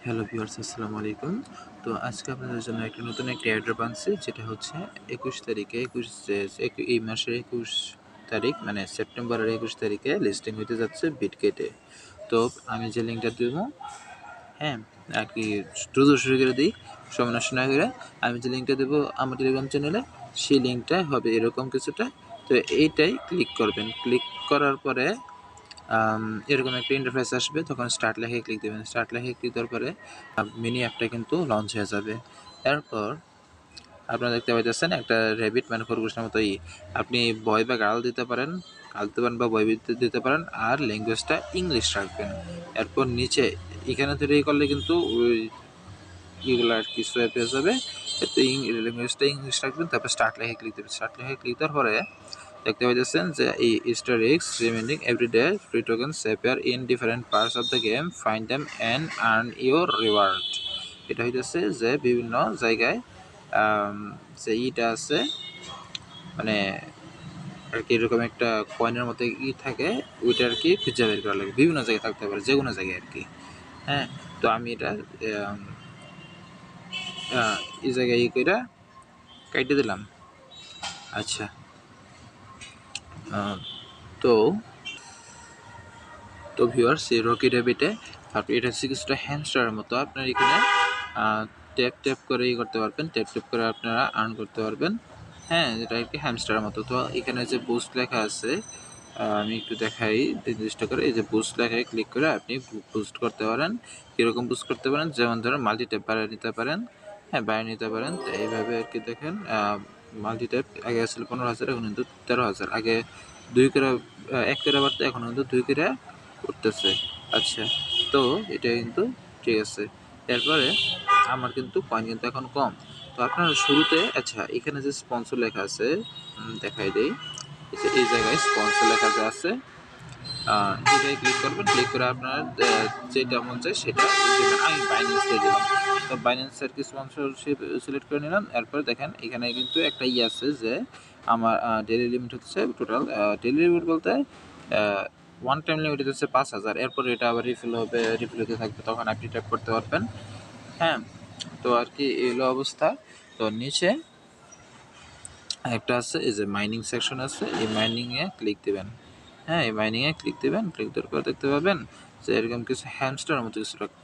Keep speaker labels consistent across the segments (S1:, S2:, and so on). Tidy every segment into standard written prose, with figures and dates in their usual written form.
S1: Hello viewers, আসসালামু আলাইকুম। তো আজকে আপনাদের জন্য নতুন একটি অ্যাড্রপ আনছি, যেটা হচ্ছে ২১ তারিখে ২১ এই মাসের ২১ তারিখ মানে সেপ্টেম্বরের ২১ তারিখে লিস্টিং হতে যাচ্ছে বিটগেটে। তো আমি যে লিঙ্কটা দেবো, হ্যাঁ, আর কি দ্রুত শুরু করে দিই, সময় নষ্ট না করে। আমি যে লিঙ্কটা দেবো আমার টেলিগ্রাম চ্যানেলে, সেই লিঙ্কটা হবে এরকম কিছুটা। তো এইটাই ক্লিক করবেন। ক্লিক করার পরে এরকম একটা ইন্টারফেস আসবে, তখন স্টার্ট লেখে ক্লিক দেবেন। স্টার্ট লেখে ক্লিক দেওয়ার পরে মিনি অ্যাপটা কিন্তু লঞ্চ হয়ে যাবে। এরপর আপনারা দেখতে পাইতেছেন একটা র্যাবিট মানে খরগোশের মতো আপনি বয় বা গার্ল দিতে পারেন, বা বয় দিতে পারেন, আর ল্যাঙ্গুয়েজটা ইংলিশ রাখবেন। এরপর নিচে এখানে তৈরি করলে কিন্তু ওই এগুলো আর কি সোয়াইপ হয়ে যাবে। এতে ল্যাঙ্গুয়েজটা ইংলিশ রাখবেন, তারপর স্টার্ট লেখে ক্লিক দেবেন। স্টার্ট লেখে ক্লিক দেওয়ার পরে দেখতে পাইতেছেন যে এই Easter eggs remaining everyday free tokens appear in different parts of the game, find them and earn your reward. এটা হইতেছে যে বিভিন্ন জায়গায় যে ইটা আছে, মানে আর কি এরকম একটা কয়েনের মতো থাকে, ওইটা আর কি খুঁজে বের করা লাগে। বিভিন্ন জায়গায় থাকতে পারে, যে কোনো জায়গায় আর কি। হ্যাঁ, তো আমি এটা এই জায়গায় কইরা কাইটে দিলাম। আচ্ছা, তো ভিউয়ার্স, এই রকি র্যাবিটে তারপর এটা হচ্ছে কিছুটা হ্যামস্টারের মতো। আপনার এখানে ট্যাপ ট্যাপ করে করতে পারবেন, ট্যাপ ট্যাপ করে আপনারা আর্ন করতে পারবেন। হ্যাঁ, এটা একটি হ্যামস্টারের মতো। তো এখানে যে বুস্ট লেখা আছে, আমি একটু দেখাই নির্দিষ্ট করে। এই যে বুস্ট লেখায় ক্লিক করে আপনি বুস্ট করতে পারেন। কীরকম বুস্ট করতে পারেন, যেমন ধরেন মাল্টি ট্যাপ বাড়িয়ে নিতে পারেন। হ্যাঁ, বাড়িয়ে নিতে পারেন। তো এইভাবে আর কি দেখেন, মাল্টি ট্যাপ আগে আসলে 15,000, এখন কিন্তু 13,000। আগে 2 করে 1 করে বাড়তে, এখন কিন্তু 2 করে উঠতেছে। আচ্ছা, তো এটা কিন্তু ঠিক আছে। এরপরে আমার কিন্তু কয়েন কিন্তু এখন কম। তো আপনারা শুরুতে, আচ্ছা, এখানে যে স্পন্সর লেখা আছে, দেখাই দেই। এই জায়গায় স্পন্সর লেখা যে আছে, এটাই ক্লিক করবেন। ক্লিক করে আপনার যেটা মন চায় সেটা দেবেন। আমি বাইন্যান্স দিয়ে দিলাম। তো বাইন্যান্সের কি স্পন্সরশিপ সিলেক্ট করে নিলাম। এরপর দেখেন এখানে কিন্তু একটা আছে যে আমার ডেইলি লিমিট হচ্ছে টোটাল, ডেইলি লিমিট বলতে ওয়ান টাইম লিমিট হচ্ছে 5,000। এরপর এটা আবার রিফিল হবে, রিফিল হতে থাকবে, তখন আপনি ট্যাপ করতে পারবেন। হ্যাঁ, তো আর কি এগুলো অবস্থা। তো নিচে একটা আছে, এই যে মাইনিং সেকশন আছে, এই মাইনিংয়ে ক্লিক দেবেন। হ্যাঁ, এই মাইনিংয়ে ক্লিক দেবেন। ক্লিক দেওয়ার পর দেখতে পাবেন যে এরকম কিছু হ্যামস্টার মতো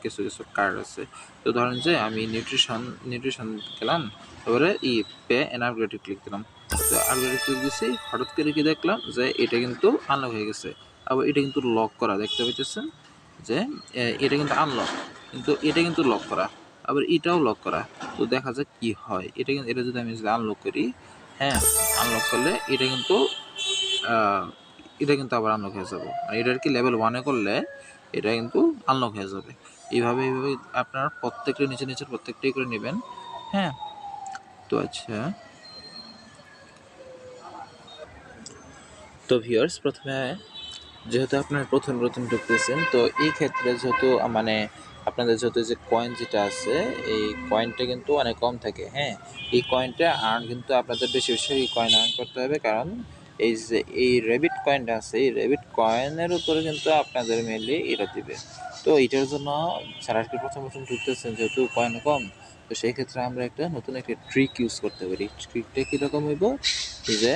S1: কিছু কিছু কার্ড আছে। তো ধরেন যে আমি নিউট্রিশন গেলাম, তারপরে পে অ্যান্ড আপগ্রেডে ক্লিক দিলাম। তো আপগ্রেডে ক্লিক দিছি, হঠাৎ করে কি দেখলাম যে এটা কিন্তু আনলক হয়ে গেছে। আবার এটা কিন্তু লক করা, দেখতে পাইতেছেন যে এটা কিন্তু আনলক, কিন্তু এটা কিন্তু লক করা, আবার এটাও লক করা। তো দেখা যাক কি হয়। এটা যদি আমি আনলক করি, হ্যাঁ, আনলক করলে এটা কিন্তু আবার আনলক হয়ে যাবে। মানে এটা আর কি লেভেল 1-এ করলে এটা কিন্তু আনলক হয়ে যাবে। এইভাবে আপনারা প্রত্যেকটা নিচে প্রত্যেকটাই করে নেবেন। হ্যাঁ, তো আচ্ছা, তো ভিউয়ার্স, প্রথমে যেহেতু আপনারা প্রথম ঢুকতেছেন, তো এই ক্ষেত্রে যেহেতু মানে আপনাদের যেহেতু যে কয়েন যেটা আছে, এই কয়েনটা কিন্তু অনেক কম থাকে। হ্যাঁ, এই কয়েনটা আর্ন কিন্তু আপনাদের বেশি বেশি এই কয়েন আর্ন করতে হবে, কারণ এই যে এই র্যাবিট কয়েনটা আছে, এই র্যাবিট কয়েনের উপরে কিন্তু আপনাদের মেনলি এটা দিবে। তো এটার জন্য যারা আর কি প্রথম ঢুকতেছেন, যেহেতু কয়েন কম, তো সেই ক্ষেত্রে আমরা একটা নতুন একটা ট্রিক ইউজ করতে পারি। ট্রিকটা কীরকম হইব, যে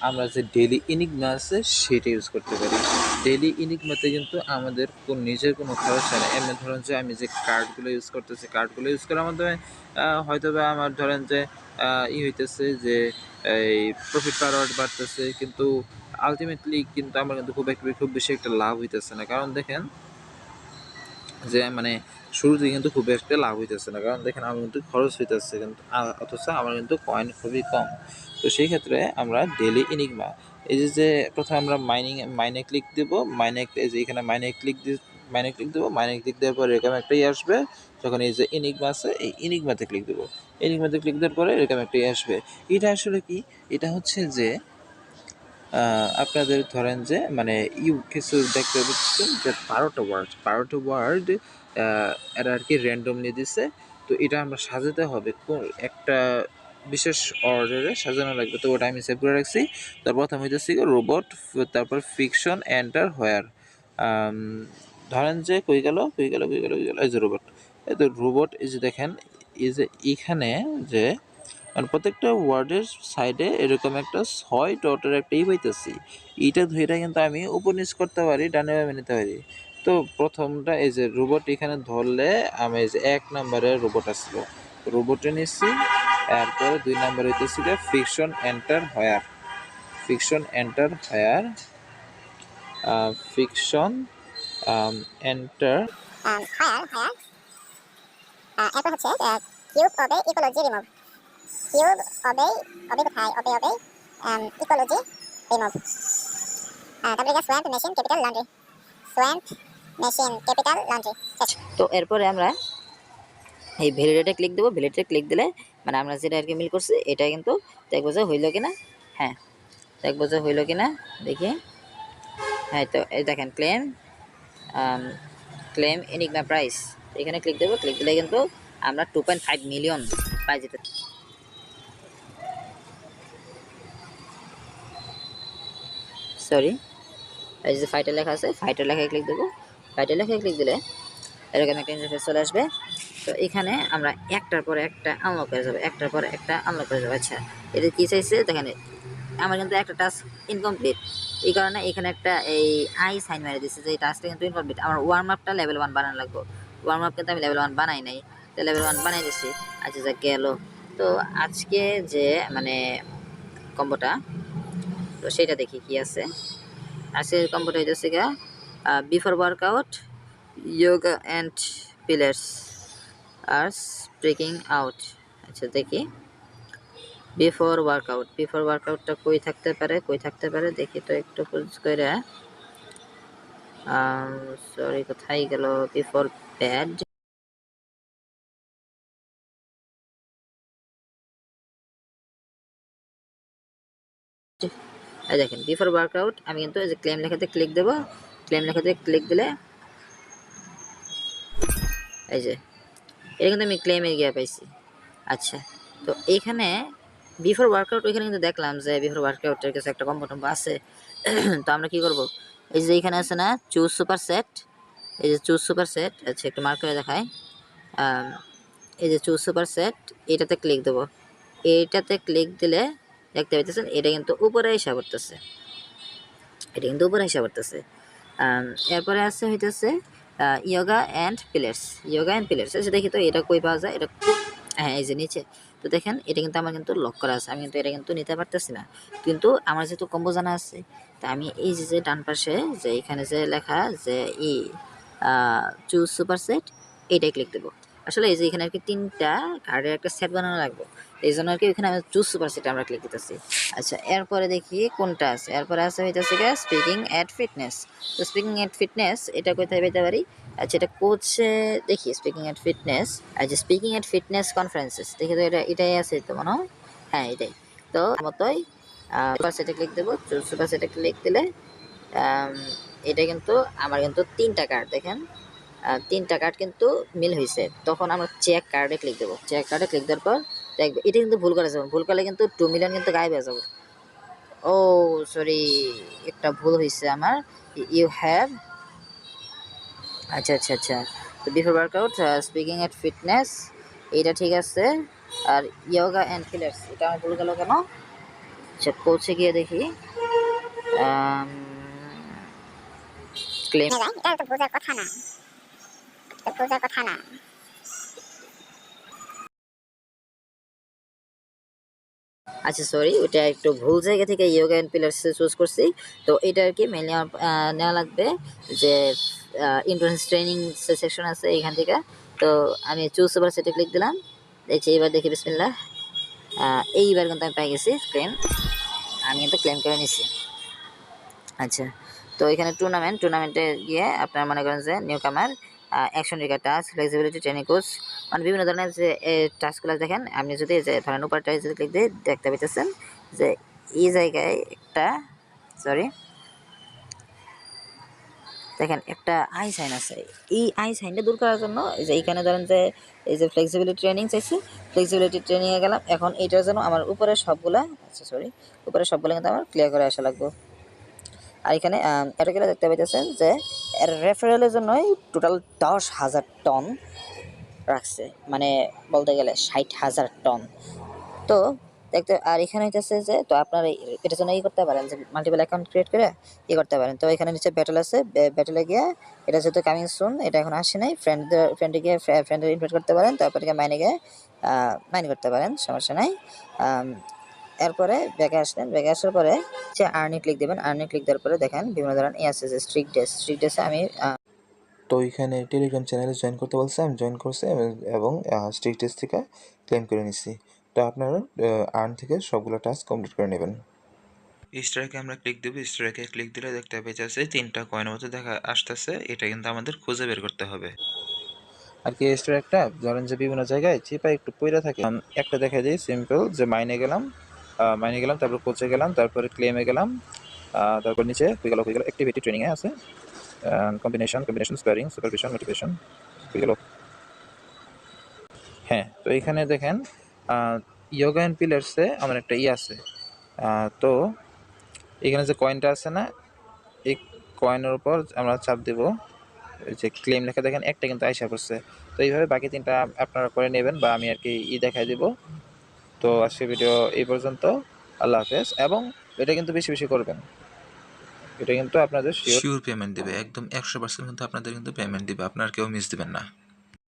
S1: আমরা যে ডেইলি ইনিগমা আছে সেটা ইউজ করতে পারি। ডেইলি ইনিগমাতে কিন্তু আমাদের নিজের কোনো খরচ হয় না। এমনি ধরেন যে আমি যে কার্ডগুলো ইউজ করতেছি, কার্ডগুলো ইউজ করার মাধ্যমে হয়তো বা আমার ধরেন যে হইতেছে যে এই প্রফিট পার আওয়ার বাড়তেছে, কিন্তু আলটিমেটলি কিন্তু আমার কিন্তু খুব বেশি একটা লাভ হইতেছে না। কারণ দেখেন যে মানে শুরুতে কিন্তু খুব একটা লাভ হইতেছে না, কারণ দেখেন আমার কিন্তু খরচ হইতেছে, কিন্তু অথচ আমার কিন্তু কয়েন খুবই কম। তো সেই ক্ষেত্রে আমরা ডেইলি ইনিগমা, এই যে প্রথমে আমরা মাইনে ক্লিক দিব, এই যে এখানে মাইনে ক্লিক দেবো। মাইনে ক্লিক দেওয়ার পরে এরকম একটা আসবে। যখন এই যে ইনিগমা আছে, এই ইনিগমাতে ক্লিক দেবো। ইনিগমাতে ক্লিক দেওয়ার পরে এরকম একটা আসবে। এটা আসলে কি, এটা হচ্ছে যে আপনাদের ধরেন যে মানে কিছু দেখতে পাচ্ছেন যে 12টা ওয়ার্ড এরা আর কি র্যান্ডমলি দিছে। তো এটা আমরা সাজাতে হবে, কোন একটা বিশেষ অর্ডারে সাজানো লাগবে। তো ওটা আমি সেভ করে রাখছি। তার প্রথম হইতেছে রোবট, তারপর ফিকশন এন্টার হোয়ার। ধরেন যে কই গেল, এই যে রোবট, এই তো রোবট, এই যে দেখেন এই যে এখানে যে মানে প্রত্যেকটা ওয়ার্ডের সাইডে এরকম একটা 6 ডটের একটা পাইতেছি। এইটা ধইরা কিন্তু আমি উপর নিচ করতে পারি, ডানে বামে নিতে পারি। তো প্রথমটা এই যে রোবট এখানে ধরলে আমি এই যে 1 নম্বরে রোবট আসলো, রোবটে নিচ্ছি। এরপরে 2 নম্বরে হইতেছে ফিকশন এন্টার হোয়ার, ফিকশন এন্টার হোয়ার, ফিকশন এন্টার
S2: হায়ার এরপর হচ্ছে কিউব অবে ইকোলজি রিমুভ, কিউব অবে অবে কোথায় অবে অবে ইকোলজি রিমুভ। তারপরে swamp machine capital laundry, swamp machine capital laundry.
S3: তো এরপরে আমরা এই ভ্যালিডেটে ক্লিক দেবো। ভ্যালিডেটে ক্লিক দিলে মানে আমরা যেটা আর কি মিল করছি এটা কিন্তু দেখবো যে হইলো কিনা। হ্যাঁ, দেখবো যে হইলো কিনা দেখি। হ্যাঁ, তো এই দেখেন ক্লেম ক্লেম এনিগমা প্রাইস, এখানে ক্লিক দেবো। ক্লিক দিলে কিন্তু আমরা 2.5 মিলিয়ন পাই যেতে। সরি, এই যে ফাইটার লেখা আছে, ফাইটার লেখায় ক্লিক দেবো। ফাইটার লেখায় ক্লিক দিলে এরকম একটা ইন্টারফেস চলে আসবে। তো এখানে আমরা একটার পর একটা আনলক করে যাবো, একটার পর একটা আনলক করে যাবো। আচ্ছা, এটা কী চাইছে দেখেন, আমার কিন্তু একটা টাস্ক ইনকমপ্লিট, এই কারণে এখানে একটা এই আই সাইন মেরে দিচ্ছে যে এই টাস্কটা কিন্তু ইনকমপ্লিট। আমার ওয়ার্ম আপটা লেভেল 1 বানানো লাগবে। ওয়ার্ম আপ কিন্তু আমি লেভেল 1 বানাই নাই, তো লেভেল 1 বানাই দিচ্ছি। আচ্ছা, যা গেল। তো আজকে যে মানে কম্বোটা, তো সেটা দেখি কি আছে। আজকের কম্বোটা হইতেছে গা before workout yoga and pillars are breaking out। আচ্ছা দেখি বিফোর ওয়ার্কআউটটা কই থাকতে পারে দেখি তো একটু খোঁজ করে। সরি, কোথায় গেল বিফোর ব্যাড। এই দেখেন বিফোর ওয়ার্কআউট, আমি কিন্তু এই যে ক্লেম লেখাতে ক্লিক দেবো। ক্লেম লেখাতে ক্লিক দিলে এই যে এটা কিন্তু আমি ক্লেমে গিয়ে পাইছি। আচ্ছা, তো এইখানে বিফোর ওয়ার্কআউট, ওইখানে কিন্তু দেখলাম যে বিফোর ওয়ার্কআউটের কাছে একটা কম্বো টম্বো আছে। তো আমরা কি করব, এই যে এখানে আছে না চুজ সুপার সেট, এই যে চুজ সুপার সেট। আচ্ছা, একটু মার্ক করে দেখাই। এই যে চুজ সুপার সেট, এটাতে ক্লিক দেবো। এইটাতে ক্লিক দিলে দেখতে পাইতেছেন এটা কিন্তু উপরে এসে পড়তেছে, এরপরে আছে হইতেছে ইয়োগা অ্যান্ড পিলার্স। আচ্ছা দেখি তো এটা কই পাওয়া যায়, এটা হ্যাঁ এই যে নিচে। তো দেখেন এটা কিন্তু আমার কিন্তু লক করা আছে, আমি কিন্তু এটা কিন্তু নিতে পারতেছি না। কিন্তু আমার যেহেতু কম্বো জানা আছে, তা আমি এই যে ডান পাশে যে এখানে যে লেখা যে চুজ সুপার সেট, এইটাই ক্লিক দেবো। আসলে এই যে এখানে আর কি 3টা কার্ডের একটা সেট বানানো লাগবে, এই জন্য আর কি এখানে আমি চুজ সুপার সেট আমরা ক্লিক দিতেছি। আচ্ছা, এরপরে দেখি কোনটা আছে। এরপরে আছে হইতেছে গিয়ে স্পিকিং অ্যাট ফিটনেস। তো স্পিকিং অ্যাট ফিটনেস এটা কোথায় পেতে পারি? আচ্ছা, এটা কোচে দেখি স্পিকিং অ্যাট ফিটনেস। আচ্ছা, স্পিকিং অ্যাট ফিটনেস কনফারেন্সেস দেখি তো, এটাই আছে তো মনে হয়। হ্যাঁ, এটাই তো মতোই। সুপার সেটে ক্লিক দেবো। সুপার সেটে ক্লিক দিলে এটা কিন্তু আমার কিন্তু 3টা কার্ড দেখেন, 3টা কার্ড কিন্তু মিল হয়েছে। তখন আমরা চেক কার্ডে ক্লিক দেবো। চেক কার্ডে ক্লিক দেওয়ার পর দেখবে এটা কিন্তু ভুল করে যাবো, ভুল করলে কিন্তু 2 মিলিয়ন কিন্তু গায়েব হয়ে যাবে। ও সরি, একটা ভুল হয়েছে আমার। ইউ হ্যাভ আচ্ছা, তো before workout speaking at fitness এইটা ঠিক আছে। আর ইয়োগা অ্যান্ড পিলার্স এটা আমার ভুল গেল কেন? আচ্ছা, কোচে গিয়ে দেখি ক্লেম।
S2: এটা তো বোঝার কথা না, বোঝার কথা না।
S3: আচ্ছা সরি, ওটা একটু ভুল জায়গা থেকে ইয়োগা অ্যান্ড পিলার্স চুজ করছি। তো এটা আর কি মেনলি নেওয়া লাগবে যে এন্ট্রান্স ট্রেনিং সেকশন আছে এখান থেকে। তো আমি চুজ সুপার সেটে ক্লিক দিলাম। দেখছি এবার দেখি বিসমিল্লাহ, এইবার কিন্তু আমি পাই গেছি ক্লেম, আমি কিন্তু ক্লেম করে নিছি। আচ্ছা, তো এখানে টুর্নামেন্টে গিয়ে আপনারা মনে করেন যে নিউ কামার action Regard task flexibility training course, মানে বিভিন্ন ধরনের যে টাস্কগুলো দেখেন। আপনি যদি যে ধরেন উপরটায় যদি ক্লিক দিয়ে দেখতে পেতেছেন যে এই জায়গায় একটা দেখেন একটা আই সাইন আছে। এই আই সাইনটা দূর করার জন্য এই যে এইখানে ধরেন যে এই যে ফ্লেক্সিবিলিটি ট্রেনিং চাইছি, ফ্লেক্সিবিলিটি ট্রেনিংয়ে গেলাম। এখন এইটার জন্য আমার উপরে সবগুলো কিন্তু আমার ক্লিয়ার করে আসা লাগবে। আর এখানে এটা গেলে দেখতে পাইতেছেন যে এর রেফারেলের জন্যই টোটাল 10,000 টন রাখছে, মানে বলতে গেলে 60,000 টন। তো দেখতে আর এখানে হইতেছে যে তো আপনারা এটার জন্য করতে পারেন যে মাল্টিপল অ্যাকাউন্ট ক্রিয়েট করে করতে পারেন। তো এখানে নিচে ব্যাটেল আছে, ব্যাটেলে গিয়ে এটা যেহেতু কামিং সুন, এটা এখন আসে নাই, ফ্রেন্ডে গিয়ে ফ্রেন্ডে ইনভাইট করতে পারেন, তারপরে গিয়ে মাইনে গিয়ে মাইন করতে পারেন, সমস্যা নাই। এরপরে ব্যাগে আসলেন, ব্যাগে আসার পরে যে আর্নি ক্লিক দেবেন, আর্নি ক্লিক দেওয়ার পরে দেখেন বিভিন্ন ধরনের আছে যে স্ট্রিক ডেসে আমি
S4: তো এখানে টেলিগ্রাম চ্যানেলে জয়েন করতে বলছে, আমি জয়েন করছি এবং স্ট্রিক টেস্ট থেকে ক্লেম করে নিছি। তো আপনারা আর্ন থেকে সবগুলো টাস্ক কমপ্লিট করে নেবেন।
S1: স্ট্রাইকে আমরা ক্লিক দেবো, স্ট্রাইকে ক্লিক দিলে দেখতে পেয়েছে 3টা কয়েনের মতো দেখা আসতেছে, এটা কিন্তু আমাদের খুঁজে বের করতে হবে। আর কি স্ট্রাইকটা ধরেন যে বিভিন্ন জায়গায় চিপা একটু পইরা থাকে, একটা দেখা যায় সিম্পল যে মাইনে গেলাম, তারপর কোচে গেলাম, তারপরে ক্লেমে গেলাম, তারপর নিচে হয়ে গেল অ্যাক্টিভিটি ট্রেনিংয়ে আছে, কম্বিনেশন স্পেয়ারিং সুপারভিশন মোটিভেশন হয়ে গেল। হ্যাঁ, তো এখানে দেখেন ইয়োগা অ্যান্ড পিলার্সে আমার একটা আছে, তো এখানে যে কয়েনটা আছে না, এই কয়েনের উপর আমরা চাপ দেব, যে ক্লেম লেখা দেখেন একটা কিন্তু আইসা পড়ছে। তো এইভাবে বাকি 3টা আপনারা করে নেবেন, বা আমি আর কি দেখাই দেব। তো আজকে ভিডিও এই পর্যন্ত, আল্লাহ হাফেজ। এবং এটা কিন্তু বেশি বেশি করবেন, এটা কিন্তু আপনাদের শিওর পেমেন্ট দেবে, একদম 100% কিন্তু আপনাদের কিন্তু পেমেন্ট দিবে, আপনার কেউ মিস দিবেন না।